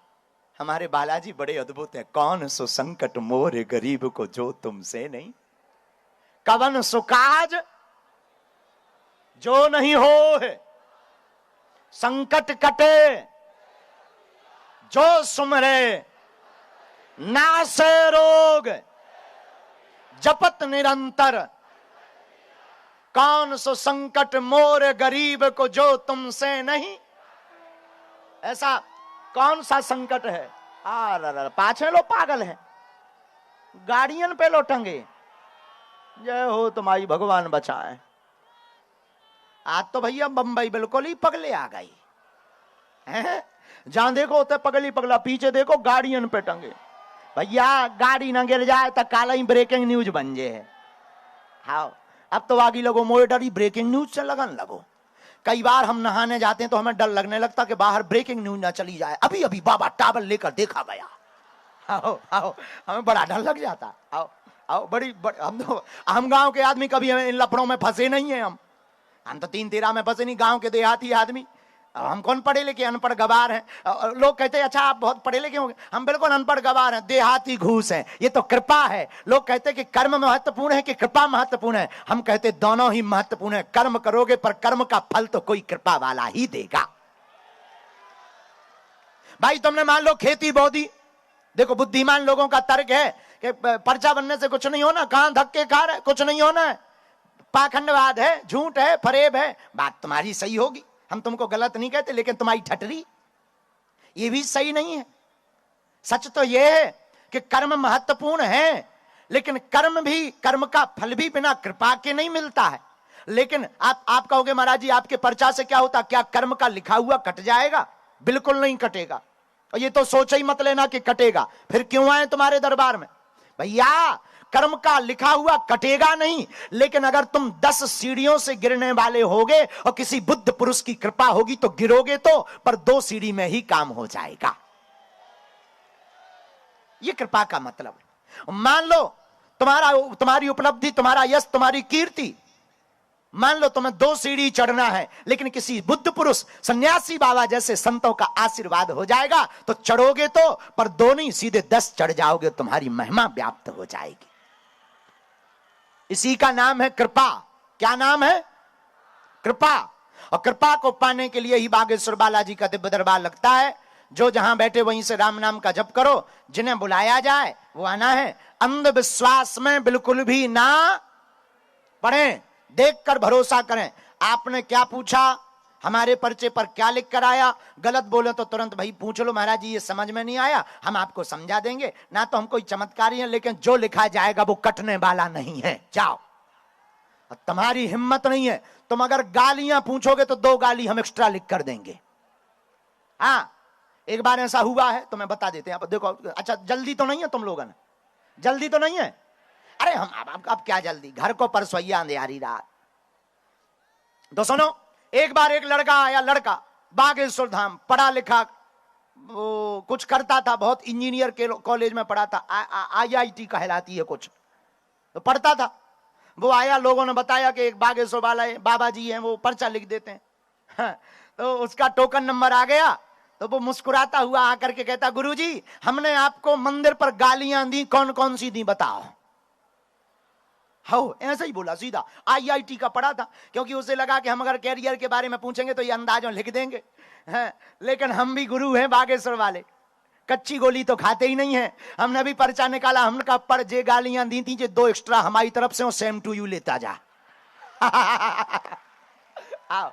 हमारे बालाजी बड़े अद्भुत हैं। कौन सो संकट मोरे गरीब को जो तुमसे नहीं, कवन सो काज जो नहीं हो है, संकट कटे जो सुमरे, नासे रोग जपत निरंतर, कौन सो संकट मोर गरीब को जो तुमसे नहीं। ऐसा कौन सा संकट है? पाछे लो पागल है, गाड़ियन पे लो टंगे। जय हो तुम्हारी, भगवान बचाए। आज तो भैया बंबई बिल्कुल ही पगले आ गई है। जहां देखो होते पगली पगला, पीछे देखो गाड़ियन पे टंगे। भैया गाड़ी ना गिर जाए तो काला ही ब्रेकिंग न्यूज बन जाए। हाँ, अब तो आगे लगो मोए डरी ब्रेकिंग न्यूज से लगन लगो। कई बार हम नहाने जाते हैं तो हमें डर लगने लगता कि बाहर ब्रेकिंग न्यूज ना चली जाए। अभी अभी बाबा टावल लेकर देखा गया। आओ आओ, हमें बड़ा डर लग जाता। आओ आओ, हम गांव के आदमी कभी इन लफड़ों में फंसे नहीं है। हम तो 3-13 में फंसे नहीं, गांव के देहाती आदमी। हम कौन पढ़े लिखे, अनपढ़ गवार हैं। लोग कहते हैं अच्छा आप बहुत पढ़े लिखे होंगे, हम बिल्कुल अनपढ़ गवार हैं, देहाती घूस हैं। ये तो कृपा है। लोग कहते हैं कि कर्म महत्वपूर्ण है कि कृपा महत्वपूर्ण है। हम कहते हैं दोनों ही महत्वपूर्ण है। कर्म करोगे पर कर्म का फल तो कोई कृपा वाला ही देगा। भाई तुमने मान लो खेती बो दी, देखो बुद्धिमान लोगों का तर्क है कि पर्चा बनने से कुछ नहीं होना, कहां धक्के खा रहे, कुछ नहीं होना है, पाखंडवाद है, झूठ है, फरेब है। बात तुम्हारी सही होगी, हम तुमको गलत नहीं कहते, लेकिन तुम्हारी ठटरी ये भी सही नहीं है। सच तो यह है कि कर्म महत्वपूर्ण है, लेकिन कर्म का फल भी बिना कृपा के नहीं मिलता है। लेकिन आप कहोगे महाराज जी आपके पर्चा से क्या होता, क्या कर्म का लिखा हुआ कट जाएगा? बिल्कुल नहीं कटेगा। और ये तो सोच ही मत लेना कि कटेगा, फिर क्यों आए तुम्हारे दरबार में? भैया कर्म का लिखा हुआ कटेगा नहीं, लेकिन अगर तुम 10 सीढ़ियों से गिरने वाले होगे और किसी बुद्ध पुरुष की कृपा होगी तो गिरोगे तो, पर 2 सीढ़ी में ही काम हो जाएगा। ये कृपा का मतलब है। मान लो तुम्हारी उपलब्धि, तुम्हारा यश, तुम्हारी कीर्ति, मान लो तुम्हें 2 सीढ़ी चढ़ना है, लेकिन किसी बुद्ध पुरुष, सन्यासी बाबा जैसे संतों का आशीर्वाद हो जाएगा तो चढ़ोगे तो, पर 2 नहीं सीधे 10 चढ़ जाओगे, तुम्हारी महिमा व्याप्त हो जाएगी। इसी का नाम है कृपा। क्या नाम है? कृपा। और कृपा को पाने के लिए ही बागेश्वर बालाजी का दिव्य दरबार लगता है। जो जहां बैठे वहीं से राम नाम का जप करो, जिन्हें बुलाया जाए वो आना है। अंधविश्वास में बिल्कुल भी ना पड़े, देखकर भरोसा करें। आपने क्या पूछा, हमारे पर्चे पर क्या लिख कर आया, गलत बोले तो तुरंत भाई पूछ लो, महाराज जी ये समझ में नहीं आया, हम आपको समझा देंगे। ना तो हम कोई चमत्कारी हैं, लेकिन जो लिखा जाएगा वो कटने वाला नहीं है। जाओ। तुम्हारी हिम्मत नहीं है, तुम अगर गालियां पूछोगे तो 2 गाली हम एक्स्ट्रा लिख कर देंगे। हाँ, एक बार ऐसा हुआ है तो मैं बता देते हैं। अब देखो, अच्छा जल्दी तो नहीं है तुम लोगों ने? जल्दी तो नहीं है? अरे हम अब क्या जल्दी, घर को परसोइया अंधेरी रात। तो सुनो, एक बार एक लड़का आया, लड़का बागेश्वर धाम, पढ़ा लिखा, वो कुछ करता था, बहुत इंजीनियर के कॉलेज में पढ़ा था, IIT कहलाती है कुछ, तो पढ़ता था। वो आया, लोगों ने बताया कि एक बागेश्वर बाबा जी हैं, वो पर्चा लिख देते हैं। हाँ, तो उसका टोकन नंबर आ गया, तो वो मुस्कुराता हुआ आकर के कहता, गुरुजी हमने आपको मंदिर पर गालियां दी, कौन कौन सी दी बताओ। हो, ऐसा ही बोला सीधा। IIT का पढ़ा था, क्योंकि उसे लगा कि हम अगर कैरियर के बारे में पूछेंगे तो ये अंदाजों लिख देंगे। हैं, लेकिन हम भी गुरु हैं बागेश्वर वाले, कच्ची गोली तो खाते ही नहीं है। हमने भी पर्चा निकाला, हमने कहा पढ़, जे गालियां दी थी, जे 2 एक्स्ट्रा हमारी तरफ से, सेम टू यू लेता जा। आओ,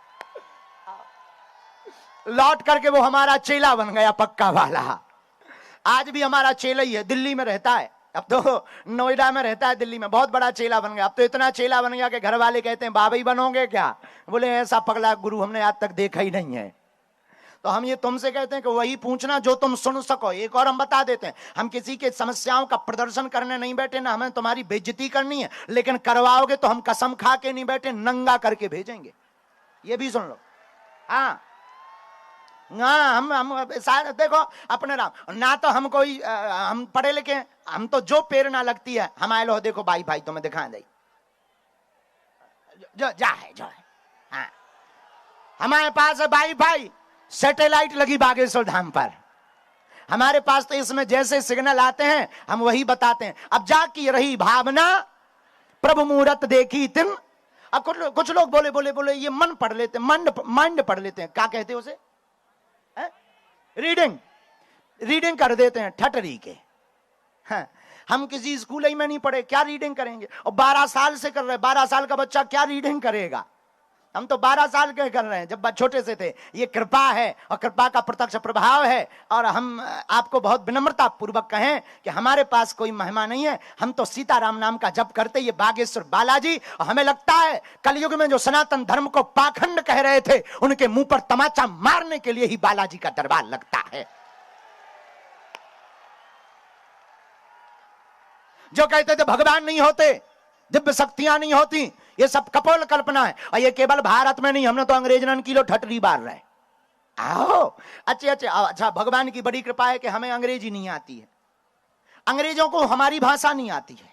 लौट करके वो हमारा चेला बन गया, पक्का वाला। आज भी हमारा चेला ही है, दिल्ली में रहता है, अब तो नोएडा में रहता है, दिल्ली में बहुत बड़ा चेला बन गया। अब तो इतना चेला बन गया कि घर वाले कहते हैं बाबा ही बनोगे क्या? बोले ऐसा पगला गुरु हमने आज तक देखा ही नहीं है। तो हम ये तुमसे कहते हैं कि वही पूछना जो तुम सुन सको। एक और हम बता देते हैं, हम किसी के समस्याओं का प्रदर्शन करने नहीं बैठे, ना हमें तुम्हारी बेइज्जती करनी है, लेकिन करवाओगे तो हम कसम खा के नहीं बैठे, नंगा करके भेजेंगे। ये भी सुन लो। हाँ, हम देखो अपने राम, ना तो हम कोई हम पढ़े लिखे, हम तो जो प्रेरणा लगती है हमारे लो, देखो भाई तुम्हें दिखा दे, जो है। हाँ, हमारे पास है वाईफाई, सैटेलाइट लगी बागेश्वर धाम पर। हमारे पास तो इसमें जैसे सिग्नल आते हैं हम वही बताते हैं। अब जाकी रही भावना प्रभु मुहूर्त देखी तिन। अब कुछ लोग बोले बोले बोले ये मन पढ़ लेते, माइंड पढ़ लेते हैं, क्या कहते हैं उसे, रीडिंग कर देते हैं ठटरी के। हाँ, हम किसी स्कूल ही में नहीं पढ़े, क्या रीडिंग करेंगे? और 12 साल से कर रहे हैं, 12 साल का बच्चा क्या रीडिंग करेगा? हम तो 12 साल के कर रहे हैं, जब छोटे से थे। ये कृपा है और कृपा का प्रत्यक्ष प्रभाव है। और हम आपको बहुत विनम्रता पूर्वक कहें कि हमारे पास कोई महिमा नहीं है, हम तो सीताराम नाम का जप करते, ये बागेश्वर बालाजी। और हमें लगता है कलयुग में जो सनातन धर्म को पाखंड कह रहे थे, उनके मुंह पर तमाचा मारने के लिए ही बालाजी का दरबार लगता है। जो कहते थे भगवान नहीं होते, दिव्य शक्तियां नहीं होती, ये सब कपोल कल्पना है। और ये केवल भारत में नहीं, हमने तो अंग्रेजन किलो ठटरी बार रहे। आओ अच्छा, भगवान की बड़ी कृपा है कि हमें अंग्रेजी नहीं आती है, अंग्रेजों को हमारी भाषा नहीं आती है।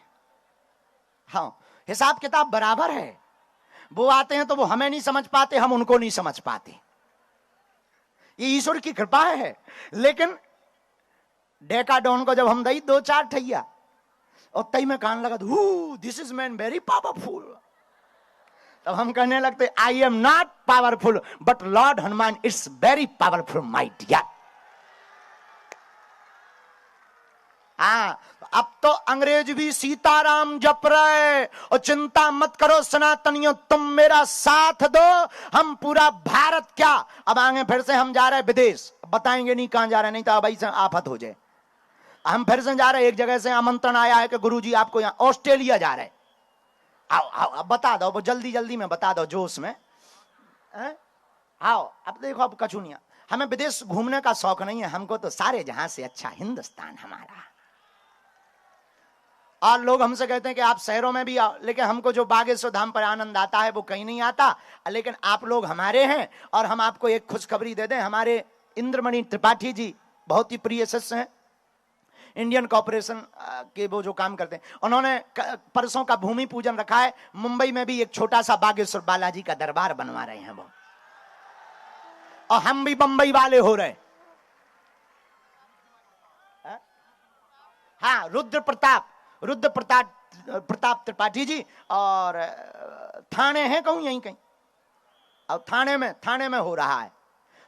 हाँ, हिसाब किताब बराबर है। वो आते हैं तो वो हमें नहीं समझ पाते, हम उनको नहीं समझ पाते। ये ईश्वर की कृपा है। लेकिन डेकाडोन को जब हम दई 2-4 ठैया और तई में कान लगा, this is man very powerful, तब हम कहने लगते I am not powerful but lord Hanuman it's very powerful my dear. हाँ, अब तो अंग्रेज भी सीताराम जप रहे। और चिंता मत करो सनातनियों, तुम मेरा साथ दो, हम पूरा भारत क्या, अब आगे फिर से हम जा रहे हैं विदेश, बताएंगे नहीं कहां जा रहे, नहीं तो अब ऐसा आफत हो जाए। हम फिर से जा रहे हैं, एक जगह से आमंत्रण आया है कि गुरुजी आपको यहाँ ऑस्ट्रेलिया जा रहे। आओ बता दो, वो जल्दी में बता दो, जोश में। आओ, अब देखो, अब कछु नहीं, हमें विदेश घूमने का शौक नहीं है, हमको तो सारे जहां से अच्छा हिंदुस्तान हमारा। और लोग हमसे कहते हैं कि आप शहरों में भी आओ, लेकिन हमको जो बागेश्वर धाम पर आनंद आता है वो कहीं नहीं आता। लेकिन आप लोग हमारे हैं। और हम आपको एक खुशखबरी दे दें, हमारे इंद्रमणि त्रिपाठी जी बहुत ही प्रिय शिष्य हैं, इंडियन कॉर्पोरेशन के वो जो काम करते हैं, उन्होंने परसों का भूमि पूजन रखा है। मुंबई में भी एक छोटा सा बागेश्वर बालाजी का दरबार बनवा रहे हैं वो, और हम भी बंबई वाले हो रहे। हाँ, रुद्र प्रताप त्रिपाठी जी, और थाने हैं कहूं यहीं कहीं, अब थाने में हो रहा है।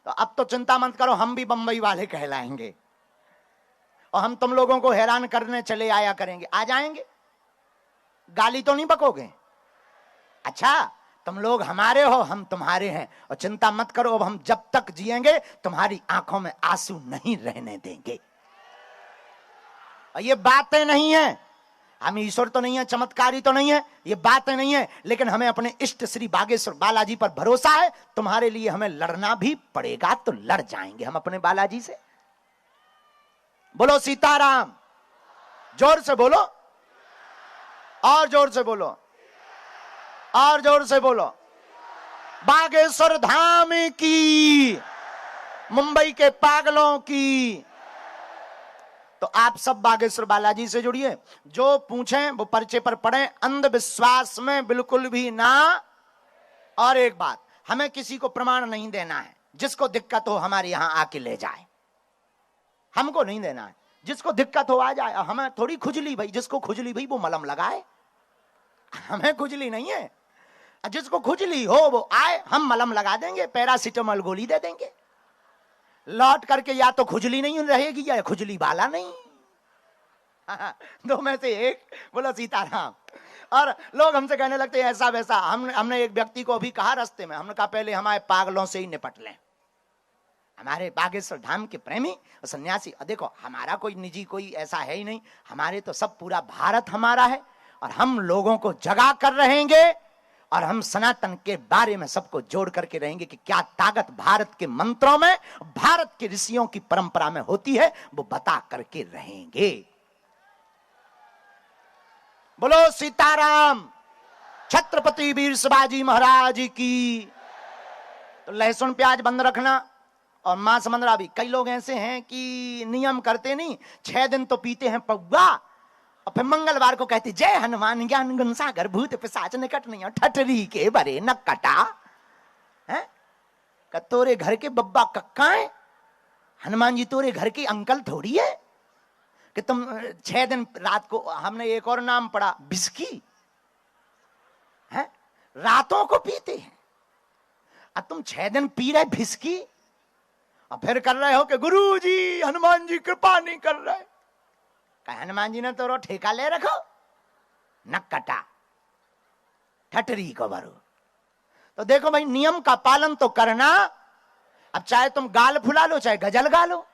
तो अब तो चिंता मत करो, हम भी बंबई वाले कहलाएंगे और हम तुम लोगों को हैरान करने चले आया करेंगे। आ जाएंगे, गाली तो नहीं बकोगे? अच्छा, तुम लोग हमारे हो, हम तुम्हारे हैं, और चिंता मत करो, अब हम जब तक जिएंगे तुम्हारी आंखों में आंसू नहीं रहने देंगे। और ये बातें नहीं है, हम ईश्वर तो नहीं है, चमत्कारी तो नहीं है, ये बातें नहीं है, लेकिन हमें अपने इष्ट श्री बागेश्वर बालाजी पर भरोसा है। तुम्हारे लिए हमें लड़ना भी पड़ेगा तो लड़ जाएंगे हम अपने बालाजी से। बोलो सीताराम, जोर से बोलो, और जोर से बोलो, और जोर से बोलो। बागेश्वर धाम की, मुंबई के पागलों की। तो आप सब बागेश्वर बालाजी से जुड़िए, जो पूछें वो पर्चे पर पढ़ें, अंधविश्वास में बिल्कुल भी ना। और एक बात, हमें किसी को प्रमाण नहीं देना है, जिसको दिक्कत हो हमारे यहां आके ले जाए, हमको नहीं देना है। जिसको दिक्कत हो आ जाए, हमें थोड़ी खुजली भाई, जिसको खुजली भाई वो मलम लगाए, हमें खुजली नहीं है। जिसको खुजली हो वो आए, हम मलम लगा देंगे, पैरासिटामोल गोली दे देंगे, लौट करके या तो खुजली नहीं रहेगी या खुजली वाला नहीं, दो में से एक। बोलो सीताराम। और लोग हमसे कहने लगते हैं ऐसा वैसा। हमने एक व्यक्ति को अभी कहा रास्ते में, हमने कहा पहले हमारे पागलों से ही निपट लें, हमारे बागेश्वर धाम के प्रेमी और सन्यासी। और देखो, हमारा कोई निजी कोई ऐसा है ही नहीं, हमारे तो सब पूरा भारत हमारा है, और हम लोगों को जगा कर रहेंगे, और हम सनातन के बारे में सबको जोड़ करके रहेंगे कि क्या ताकत भारत के मंत्रों में, भारत के ऋषियों की परंपरा में होती है, वो बता करके रहेंगे। बोलो सीताराम। छत्रपति वीर शिवाजी महाराज की। तो लहसुन प्याज बंद रखना, और मांस मंदरा भी। कई लोग ऐसे हैं कि नियम करते नहीं, 6 दिन तो पीते हैं पौवा, और फिर मंगलवार को कहते जय हनुमान ज्ञान गुण सागर भूत पिशाच निकट नहीं, ठटरी के बरे न कटा है। का तोरे घर के बब्बा कक्का है, हनुमान जी तोरे घर के अंकल थोड़ी है कि तुम 6 दिन रात को, हमने एक और नाम पढ़ा बिस्की है, रातों को पीते हैं। अब तुम 6 दिन पी रहे भिस्की और फिर कर रहे हो कि गुरु जी हनुमान जी कृपा नहीं कर रहे। कहा हनुमान जी ने तो ठेका ले रखो, न कटा ठटरी को भरो। तो देखो भाई, नियम का पालन तो करना। अब चाहे तुम गाल फुला लो चाहे गजल गा लो,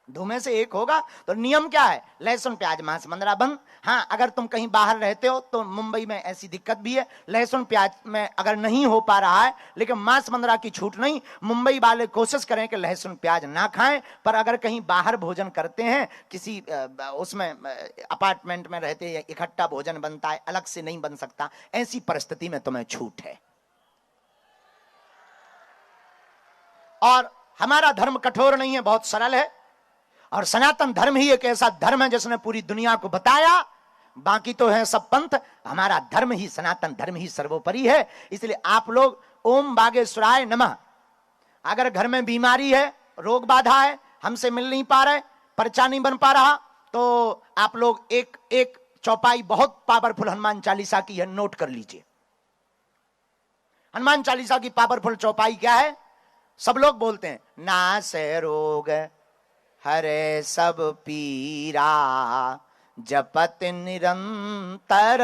दो में से एक होगा। तो नियम क्या है? लहसुन प्याज मांस मंदरा बंद। हाँ, अगर तुम कहीं बाहर रहते हो तो मुंबई में ऐसी दिक्कत भी है, लहसुन प्याज में अगर नहीं हो पा रहा है, लेकिन मांस मंदरा की छूट नहीं। मुंबई वाले कोशिश करें कि लहसुन प्याज ना खाएं, पर अगर कहीं बाहर भोजन करते हैं, किसी उसमें अपार्टमेंट में रहते हैं, इकट्ठा भोजन बनता है, अलग से नहीं बन सकता, ऐसी परिस्थिति में तुम्हें छूट है। और हमारा धर्म कठोर नहीं है, बहुत सरल है। और सनातन धर्म ही एक ऐसा धर्म है जिसने पूरी दुनिया को बताया, बाकी तो है सब पंथ, हमारा धर्म ही, सनातन धर्म ही सर्वोपरि है। इसलिए आप लोग ओम बागेश्वराय नमः, अगर घर में बीमारी है, रोग बाधा है, हमसे मिल नहीं पा रहे, पर्चा नहीं बन पा रहा, तो आप लोग एक चौपाई बहुत पावरफुल हनुमान चालीसा की है, नोट कर लीजिए। हनुमान चालीसा की पावरफुल चौपाई क्या है? सब लोग बोलते हैं, नासे रोग हरे सब पीरा, जपत निरंतर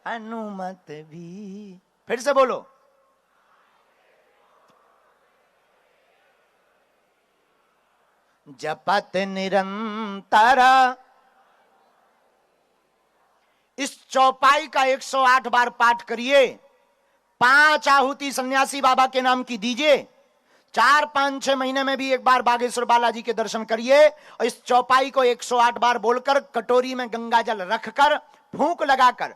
हनुमत भी। फिर से बोलो, जपत निरंतर। इस चौपाई का 108 बार पाठ करिए। 5 आहुति सन्यासी बाबा के नाम की दीजिए। 4, 5, 6 महीने में भी एक बार बागेश्वर बालाजी के दर्शन करिए। और इस चौपाई को 108 बार बोलकर, कटोरी में गंगा जल रखकर, फूंक लगाकर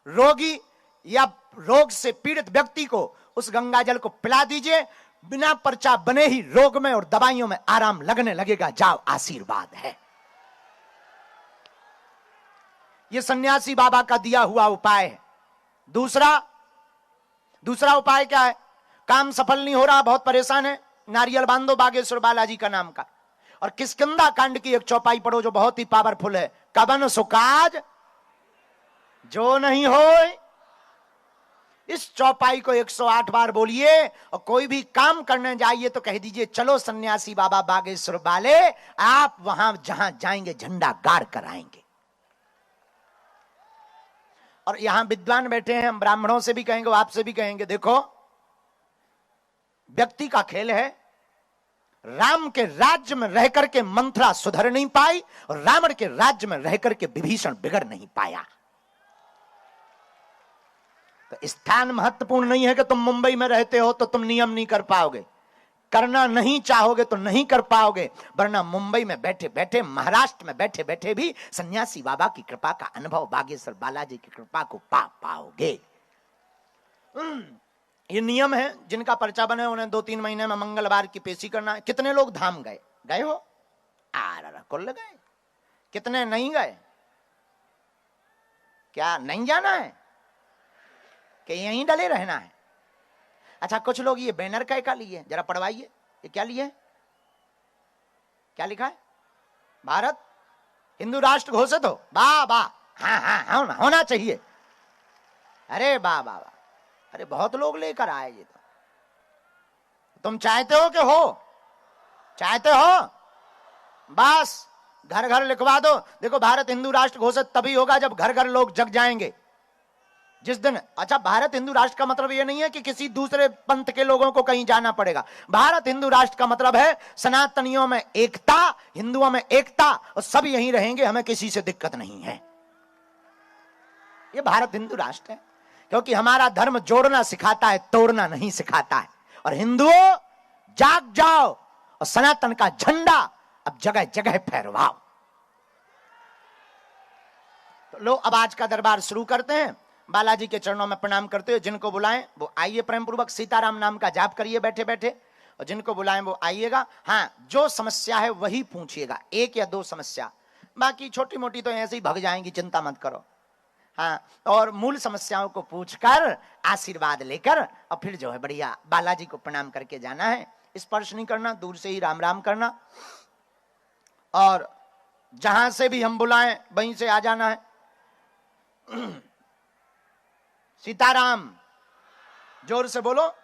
रोगी या रोग से पीड़ित व्यक्ति को उस गंगा जल को पिला दीजिए। बिना पर्चा बने ही रोग में और दवाइयों में आराम लगने लगेगा। जाओ, आशीर्वाद है। यह सन्यासी बाबा का दिया हुआ उपाय है। दूसरा उपाय क्या है? काम सफल नहीं हो रहा, बहुत परेशान है, नारियल बांधो बागेश्वर बालाजी का नाम का, और किष्किंधा कांड की एक चौपाई पढ़ो जो बहुत ही पावरफुल है। कबन सुकाज जो नहीं होए। इस चौपाई को 108 बार बोलिए। और कोई भी काम करने जाइए तो कह दीजिए, चलो सन्यासी बाबा बागेश्वर वाले, आप वहां जहां जाएंगे झंडा गाड़ कर आएंगे। और यहां विद्वान बैठे हैं, हम ब्राह्मणों से भी कहेंगे, आपसे भी कहेंगे, देखो व्यक्ति का खेल है। राम के राज्य में रहकर के मंथरा सुधर नहीं पाई, और रावण के राज्य में रहकर के विभीषण बिगड़ नहीं पाया। तो स्थान महत्वपूर्ण नहीं है कि तुम मुंबई में रहते हो तो तुम नियम नहीं कर पाओगे, करना नहीं चाहोगे तो नहीं कर पाओगे। वरना मुंबई में बैठे बैठे, महाराष्ट्र में बैठे बैठे भी सन्यासी बाबा की कृपा का अनुभव, बागेश्वर बालाजी की कृपा को पा पाओगे। ये नियम है। जिनका पर्चा बने उन्हें 2-3 महीने में मंगलवार की पेशी करना है। कितने लोग धाम गए? गए हो? कुल गए। कितने नहीं गए? क्या नहीं जाना है कि यहीं डले रहना है? अच्छा, कुछ लोग ये बैनर का लिए, जरा पढ़वाइए, ये क्या लिए? क्या लिखा है? भारत हिंदू राष्ट्र घोषित हो। वाह वाह, हाँ, होना चाहिए। अरे वाह वाह वाह, अरे बहुत लोग लेकर आए। ये तो तुम चाहते हो कि हो? चाहते हो? बस घर घर लिखवा दो। देखो, भारत हिंदू राष्ट्र घोषित तभी होगा जब घर घर लोग जग जाएंगे। जिस दिन, अच्छा, भारत हिंदू राष्ट्र का मतलब यह नहीं है कि किसी दूसरे पंथ के लोगों को कहीं जाना पड़ेगा। भारत हिंदू राष्ट्र का मतलब है सनातनियों में एकता, हिंदुओं में एकता, और सब यहीं रहेंगे, हमें किसी से दिक्कत नहीं है। यह भारत हिंदू राष्ट्र है, क्योंकि हमारा धर्म जोड़ना सिखाता है, तोड़ना नहीं सिखाता है। और हिंदुओं, जाग जाओ और सनातन का झंडा अब जगह जगह फहरवाओ। तो लो, अब आज का दरबार शुरू करते हैं। बालाजी के चरणों में प्रणाम करते हुए जिनको बुलाएं वो आइए, प्रेम पूर्वक सीताराम नाम का जाप करिए बैठे बैठे, और जिनको बुलाएं वो आइएगा। हाँ, जो समस्या है वही पूछिएगा, 1 या 2 समस्या, बाकी छोटी मोटी तो ऐसे ही भग जाएंगी, चिंता मत करो। हाँ, और मूल समस्याओं को पूछकर आशीर्वाद लेकर और फिर जो है बढ़िया बालाजी को प्रणाम करके जाना है। स्पर्श नहीं करना, दूर से ही राम राम करना, और जहां से भी हम बुलाएं वहीं से आ जाना है। सीताराम, जोर से बोलो।